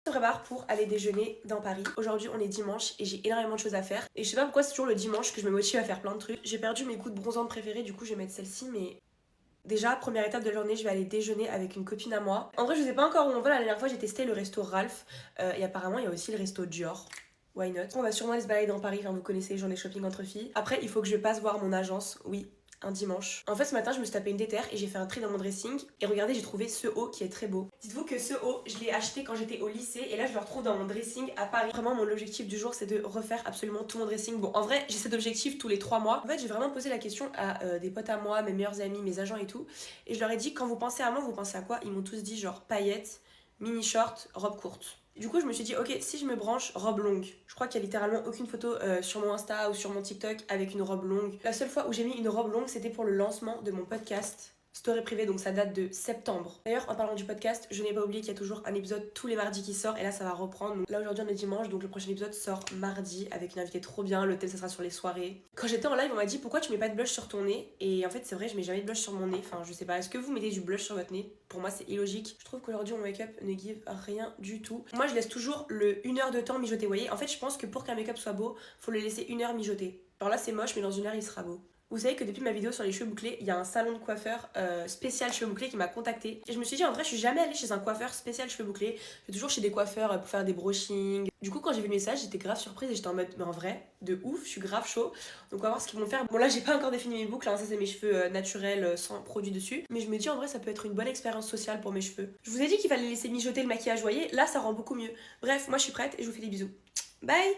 Je me prépare pour aller déjeuner dans Paris. Aujourd'hui on est dimanche et j'ai énormément de choses à faire. Et je sais pas pourquoi c'est toujours le dimanche que je me motive à faire plein de trucs. J'ai perdu mes gouttes bronzantes préférées, du coup je vais mettre celle-ci, mais déjà, première étape de la journée, je vais aller déjeuner avec une copine à moi. En vrai, je sais pas encore où on va. La dernière fois, j'ai testé le resto Ralph. Et apparemment, il y a aussi le resto Dior. Why not? On va sûrement aller se balader dans Paris. Enfin, vous connaissez les journées shopping entre filles. Après, il faut que je passe voir mon agence. Oui, un dimanche. En fait, ce matin, je me suis tapé une déterre et j'ai fait un tri dans mon dressing. Et regardez, j'ai trouvé ce haut qui est très beau. Dites-vous que ce haut, je l'ai acheté quand j'étais au lycée. Et là, je le retrouve dans mon dressing à Paris. Vraiment, mon objectif du jour, c'est de refaire absolument tout mon dressing. Bon, en vrai, j'ai cet objectif tous les 3 mois. En fait, j'ai vraiment posé la question à des potes à moi, mes meilleurs amis, mes agents et tout. Et je leur ai dit, quand vous pensez à moi, vous pensez à quoi? Ils m'ont tous dit genre paillettes, mini short, robe courte. Du coup, je me suis dit, ok, si je me branche robe longue, je crois qu'il y a littéralement aucune photo sur mon Insta ou sur mon TikTok avec une robe longue. La seule fois où j'ai mis une robe longue, c'était pour le lancement de mon podcast Story privée, donc ça date de septembre. D'ailleurs, en parlant du podcast, je n'ai pas oublié qu'il y a toujours un épisode tous les mardis qui sort, et là ça va reprendre. Donc, là aujourd'hui on est dimanche, donc le prochain épisode sort mardi avec une invitée trop bien. Le thème ça sera sur les soirées. Quand j'étais en live, on m'a dit pourquoi tu mets pas de blush sur ton nez, et en fait c'est vrai, je mets jamais de blush sur mon nez. Enfin, je sais pas, est-ce que vous mettez du blush sur votre nez? Pour moi c'est illogique. Je trouve qu'aujourd'hui mon make-up ne give rien du tout. Moi je laisse toujours le 1 heure de temps mijoter. Vous voyez, en fait je pense que pour qu'un make-up soit beau, faut le laisser 1 heure mijoter. Alors là c'est moche, mais dans 1 heure il sera beau. Vous savez que depuis ma vidéo sur les cheveux bouclés, il y a un salon de coiffeur spécial cheveux bouclés qui m'a contacté. Et je me suis dit, en vrai, je suis jamais allée chez un coiffeur spécial cheveux bouclés. Je suis toujours chez des coiffeurs pour faire des brushings. Du coup, quand j'ai vu le message, j'étais grave surprise et j'étais en mode, mais en vrai, de ouf, je suis grave chaud. Donc on va voir ce qu'ils vont faire. Bon, là, j'ai pas encore défini mes boucles, hein, ça c'est mes cheveux naturels sans produit dessus. Mais je me dis, en vrai, ça peut être une bonne expérience sociale pour mes cheveux. Je vous ai dit qu'il fallait laisser mijoter le maquillage, vous voyez. Là, ça rend beaucoup mieux. Bref, moi je suis prête et je vous fais des bisous. Bye!